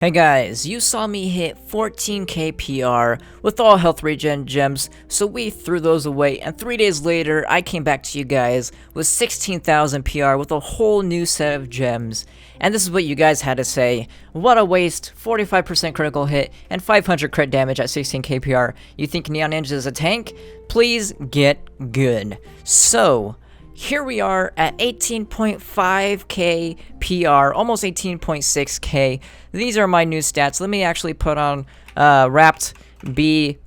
Hey guys, you saw me hit 14k PR with all health regen gems, so we threw those away, and 3 days later I came back to you guys with 16,000 PR with a whole new set of gems. And this is what you guys had to say. What a waste, 45% critical hit and 500 crit damage at 16k PR. You think Neon Ninja is a tank? Please get good. So, here we are at 18.5k PR, almost 18.6k. These are my new stats. Let me actually put on Wrapped B,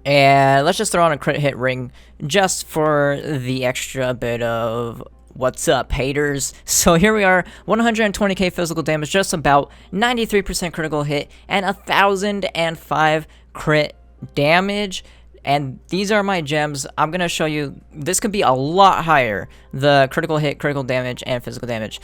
and let's just throw on a crit hit ring just for the extra bit of what's up, haters. So here we are, 120k physical damage, just about 93% critical hit, and 1005 crit damage. And these are my gems. I'm going to show you, this could be a lot higher, the critical hit, critical damage, and physical damage.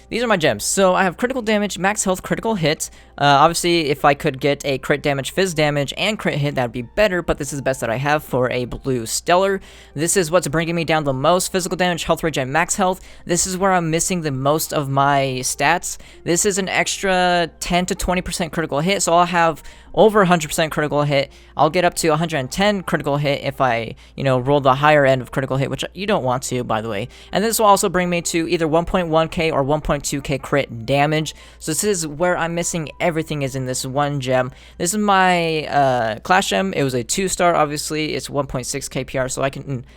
These are my gems. So I have critical damage, max health, critical hit. Obviously, if I could get a crit damage, fizz damage, and crit hit, that would be better, but this is the best that I have for a blue stellar. This is what's bringing me down the most. Physical damage, health regen, max health. This is where I'm missing the most of my stats. This is an extra 10 to 20% critical hit, so I'll have over 100% critical hit. I'll get up to 110 critical hit if I, roll the higher end of critical hit, which you don't want to, by the way. And this will also bring me to either 1.1k or 1.2k crit damage. So this is where I'm missing everything, is in this one gem. This is my class gem. It was a 2-star, obviously. It's 1.6k PR, so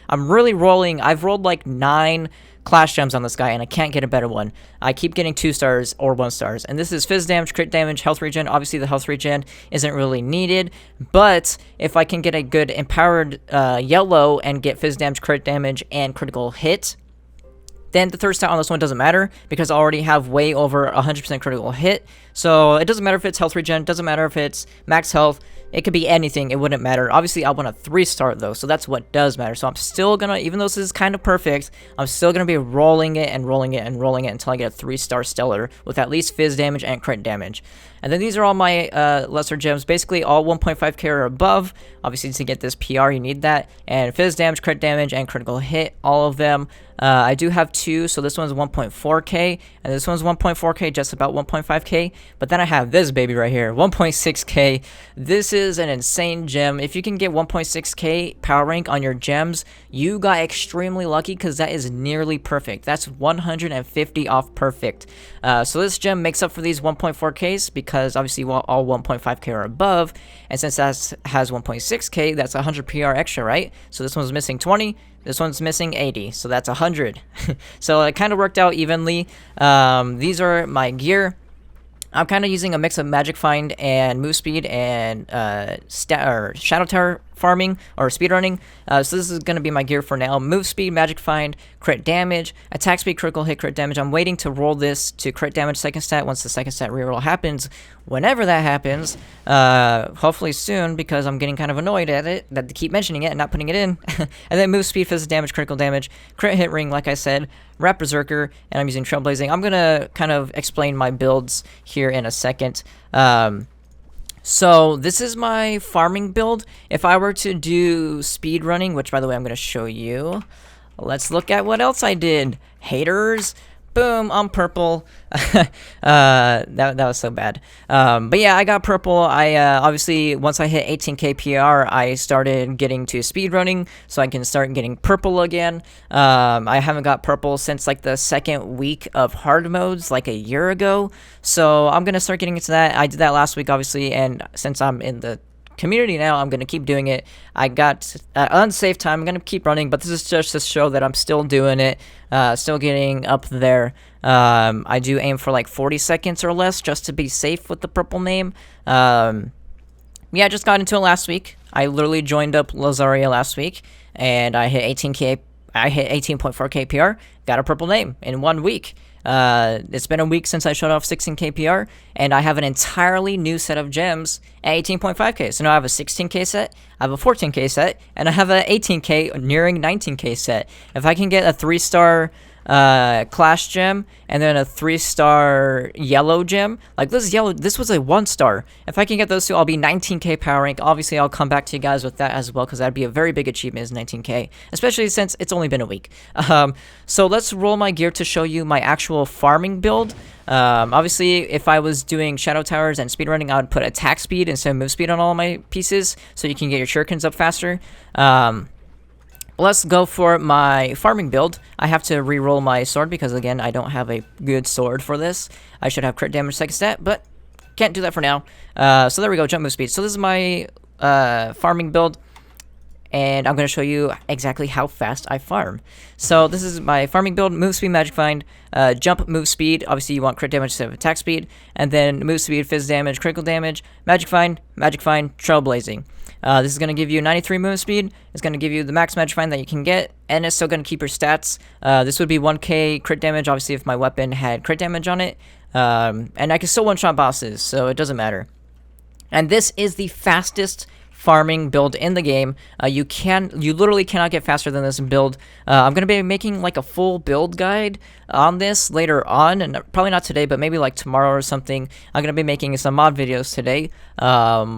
I'm really rolling. I've rolled like 9 class gems on this guy, and I can't get a better one. I keep getting 2 stars or 1 stars. And this is fizz damage, crit damage, health regen. Obviously, the health regen isn't really needed, but if I can get a good empowered yellow and get fizz damage, crit damage, and critical hit, then the third stat on this one doesn't matter, because I already have way over 100% critical hit. So it doesn't matter if it's health regen, doesn't matter if it's max health. It could be anything, it wouldn't matter. Obviously, I want a 3-star though, so that's what does matter. So I'm still gonna, even though this is kind of perfect, I'm still gonna be rolling it and rolling it and rolling it until I get a 3-star stellar with at least fizz damage and crit damage. And then these are all my lesser gems, basically all 1.5k or above. Obviously, to get this PR, you need that. And fizz damage, crit damage, and critical hit, all of them. I do have 2, so this one's 1.4k, and this one's 1.4k, just about 1.5k. But then I have this baby right here, 1.6k. This is an insane gem. If you can get 1.6k power rank on your gems, you got extremely lucky, because that is nearly perfect. That's 150 off perfect. So this gem makes up for these 1.4ks, because obviously you want all 1.5k or above, and since that has 1.6k, that's 100 PR extra, right? So this one's missing 20. This one's missing 80, so that's 100. So it kind of worked out evenly. These are my gear. I'm kind of using a mix of magic find and move speed and shadow tower farming or speedrunning. So this is going to be my gear for now. Move speed, magic find, crit damage, attack speed, critical hit, crit damage. I'm waiting to roll this to crit damage second stat once the second stat reroll happens. Whenever that happens, hopefully soon, because I'm getting kind of annoyed at it, that they keep mentioning it and not putting it in. And then move speed, physical damage, critical damage, crit hit ring, like I said, Wrap Berserker, and I'm using Trailblazing. I'm going to kind of explain my builds here in a second. So this is my farming build. If I were to do speed running, which by the way I'm going to show you, let's look at what else I did. Haters. Boom, I'm purple. That was so bad. But yeah, I got purple. I obviously, once I hit 18k PR, I started getting to speedrunning, so I can start getting purple again. I haven't got purple since like the second week of hard modes, like a year ago. So I'm going to start getting into that. I did that last week, obviously, and since I'm in the community now, I'm going to keep doing it. I got unsafe time. I'm going to keep running, but this is just to show that I'm still doing it, still getting up there. I do aim for like 40 seconds or less just to be safe with the purple name. Yeah, I just got into it last week. I literally joined up Lazaria last week, and I hit 18k. I hit 18.4k PR, got a purple name in 1 week. It's been a week since I showed off 16k PR, and I have an entirely new set of gems at 18.5k. So now I have a 16k set, I have a 14k set, and I have a 18k nearing 19k set. If I can get a 3-star Clash gem, and then a 3-star yellow gem. Like this yellow, this was a 1-star. If I can get those two, I'll be 19k power rank. Obviously, I'll come back to you guys with that as well, because that'd be a very big achievement, is 19k, especially since it's only been a week. So let's roll my gear to show you my actual farming build. Obviously, if I was doing shadow towers and speedrunning, I would put attack speed instead of move speed on all my pieces, so you can get your shurikens up faster. Let's go for my farming build. I have to re-roll my sword because, again, I don't have a good sword for this. I should have crit damage second stat, but can't do that for now. So there we go, jump move speed. So this is my farming build, and I'm going to show you exactly how fast I farm. So this is my farming build: move speed, magic find, jump move speed. Obviously, you want crit damage instead of attack speed, and then move speed, fizz damage, critical damage, magic find, trailblazing. This is going to give you 93 move speed. It's going to give you the max magic find that you can get, and it's still going to keep your stats. This would be 1k crit damage, obviously, if my weapon had crit damage on it. And I can still one-shot bosses, so it doesn't matter. And this is the fastest farming build in the game. You literally cannot get faster than this build. I'm gonna be making like a full build guide on this later on, and probably not today, but maybe like tomorrow or something. I'm gonna be making some mod videos today from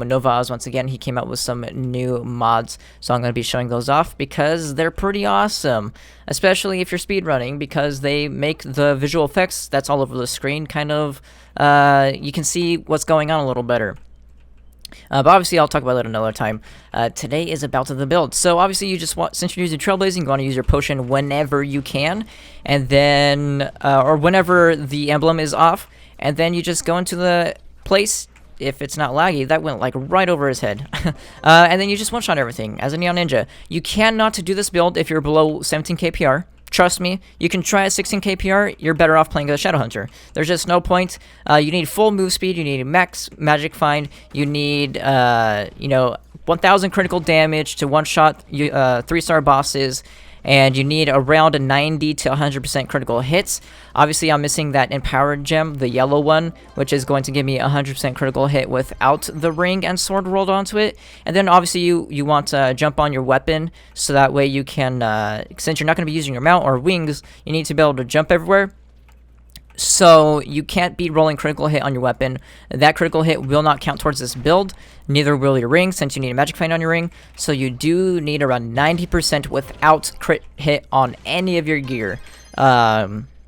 Novaz. Once again, he came out with some new mods, so I'm gonna be showing those off because they're pretty awesome, especially if you're speedrunning, because they make the visual effects that's all over the screen kind of you can see what's going on a little better. But obviously, I'll talk about it another time. Today is about the build. So obviously, you just want, since you're using Trailblazing, you want to use your potion whenever you can, and then or whenever the emblem is off, and then you just go into the place. If it's not laggy, that went like right over his head. And then you just one-shot everything as a Neon Ninja. You cannot do this build if you're below 17k PR. Trust me, you can try a 16k PR, you're better off playing a Shadow Hunter. There's just no point. You need full move speed, you need max magic find, you need, 1000 critical damage to one-shot 3-star bosses, and you need around a 90 to 100% critical hits. Obviously, I'm missing that empowered gem, the yellow one, which is going to give me a 100% critical hit without the ring and sword rolled onto it. And then obviously you want to jump on your weapon, so that way you can, since you're not going to be using your mount or wings, you need to be able to jump everywhere. So you can't be rolling critical hit on your weapon. That critical hit will not count towards this build. Neither will your ring, since you need a magic find on your ring. So you do need around 90% without crit hit on any of your gear.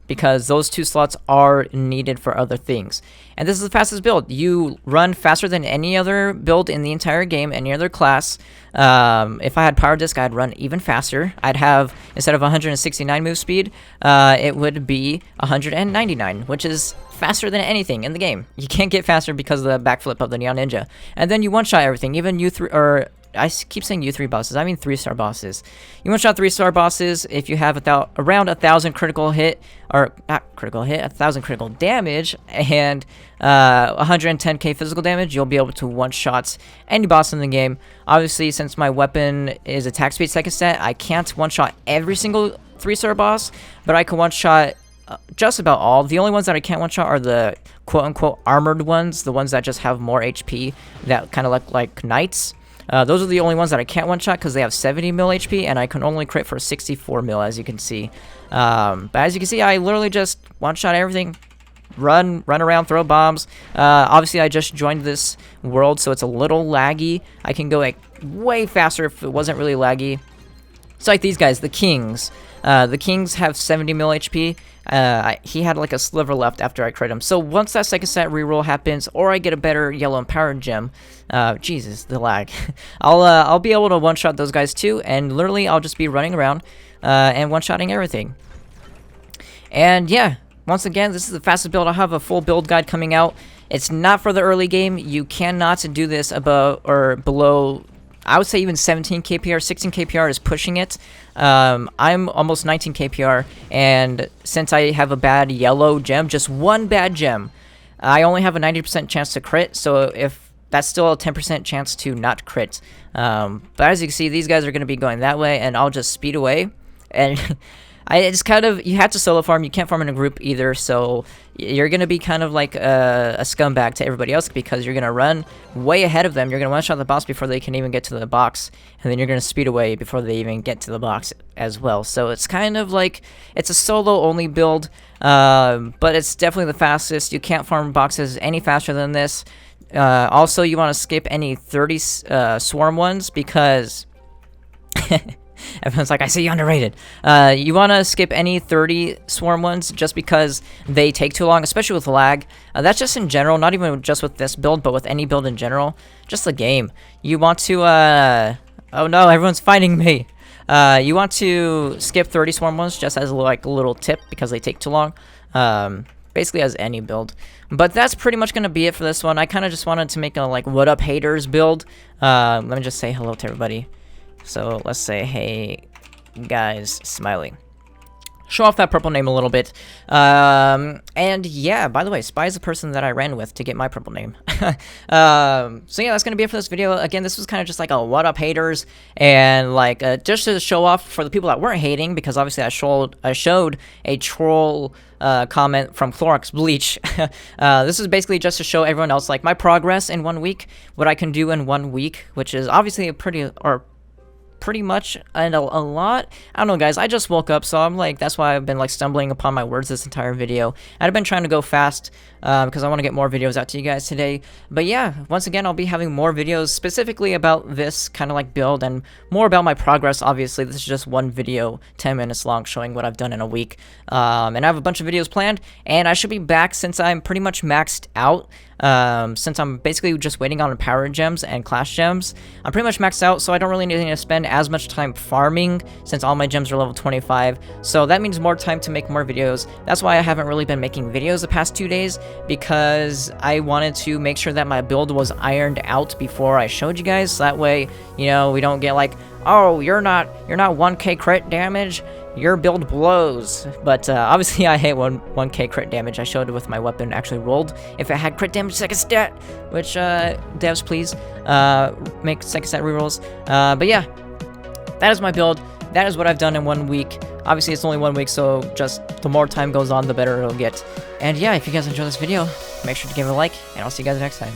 Because those 2 slots are needed for other things. And this is the fastest build. You run faster than any other build in the entire game, any other class. If I had Power Disc, I'd run even faster. I'd have, instead of 169 move speed, it would be 199, which is faster than anything in the game. You can't get faster because of the backflip of the Neon Ninja. And then you one-shot everything, even U3, or I keep saying U3 bosses, I mean 3-star bosses. You one-shot 3-star bosses if you have around 1,000 critical hit, or not critical hit, 1,000 critical damage, and 110k physical damage. You'll be able to one-shot any boss in the game. Obviously, since my weapon is attack speed second stat, I can't one-shot every single 3-star boss, but I can one-shot just about all. The only ones that I can't one-shot are the quote-unquote armored ones, the ones that just have more HP, that kind of look like knights. Those are the only ones that I can't one-shot because they have 70 mil HP, and I can only crit for 64 mil, as you can see. But as you can see, I literally just one-shot everything, run around, throw bombs. Obviously, I just joined this world, so it's a little laggy. I can go like way faster if it wasn't really laggy. It's like these guys, the Kings. The Kings have 70 mil HP. He had like a sliver left after I crit him. So once that second set reroll happens, or I get a better yellow empowered gem, Jesus, the lag, I'll be able to one-shot those guys too, and literally I'll just be running around and one-shotting everything. And yeah, once again, this is the fastest build. I'll have a full build guide coming out. It's not for the early game. You cannot do this above or below, I would say even 17 KPR, 16 KPR is pushing it. I'm almost 19 KPR, and since I have a bad yellow gem, just one bad gem, I only have a 90% chance to crit, so if that's still a 10% chance to not crit. But as you can see, these guys are going to be going that way, and I'll just speed away. And it's kind of, you have to solo farm. You can't farm in a group either, so you're gonna be kind of like a scumbag to everybody else because you're gonna run way ahead of them. You're gonna one-shot the boss before they can even get to the box, and then you're gonna speed away before they even get to the box as well. So it's kind of like, it's a solo-only build, but it's definitely the fastest. You can't farm boxes any faster than this. Also, you want to skip any 30 swarm ones because everyone's like, I see you underrated. You want to skip any 30 swarm ones just because they take too long, especially with lag. That's just in general, not even just with this build, but with any build in general. Just the game. You want to, oh no, everyone's fighting me. You want to skip 30 swarm ones just as like a little tip because they take too long. Basically as any build. But that's pretty much going to be it for this one. I kind of just wanted to make a like what up haters build. Let me just say hello to everybody. So let's say, hey guys, smiling. Show off that purple name a little bit. And yeah, by the way, Spy is the person that I ran with to get my purple name. So yeah, that's gonna be it for this video. Again, this was kind of just like a what up haters, and like just to show off for the people that weren't hating, because obviously I showed a troll comment from Clorox Bleach. This is basically just to show everyone else like my progress in 1 week, what I can do in 1 week, which is obviously a pretty much and a lot. I don't know, guys, I just woke up, so I'm like, that's why I've been like stumbling upon my words this entire video. I've been trying to go fast because I want to get more videos out to you guys today. But yeah, once again, I'll be having more videos specifically about this kind of like build and more about my progress. Obviously, this is just one video, 10 minutes long, showing what I've done in a week. And I have a bunch of videos planned, and I should be back since I'm pretty much maxed out. Since I'm basically just waiting on power gems and clash gems, I'm pretty much maxed out, so I don't really need to spend as much time farming since all my gems are level 25. So that means more time to make more videos. That's why I haven't really been making videos the past 2 days, because I wanted to make sure that my build was ironed out before I showed you guys. So that way, you know, we don't get like, oh, you're not 1k crit damage, your build blows. But obviously I hate 1k crit damage. I showed it with my weapon actually rolled. If it had crit damage second stat, which devs please make second stat rerolls. But yeah, that is my build. That is what I've done in 1 week. Obviously it's only 1 week, so just the more time goes on, the better it'll get. And yeah, if you guys enjoyed this video, make sure to give it a like, and I'll see you guys next time.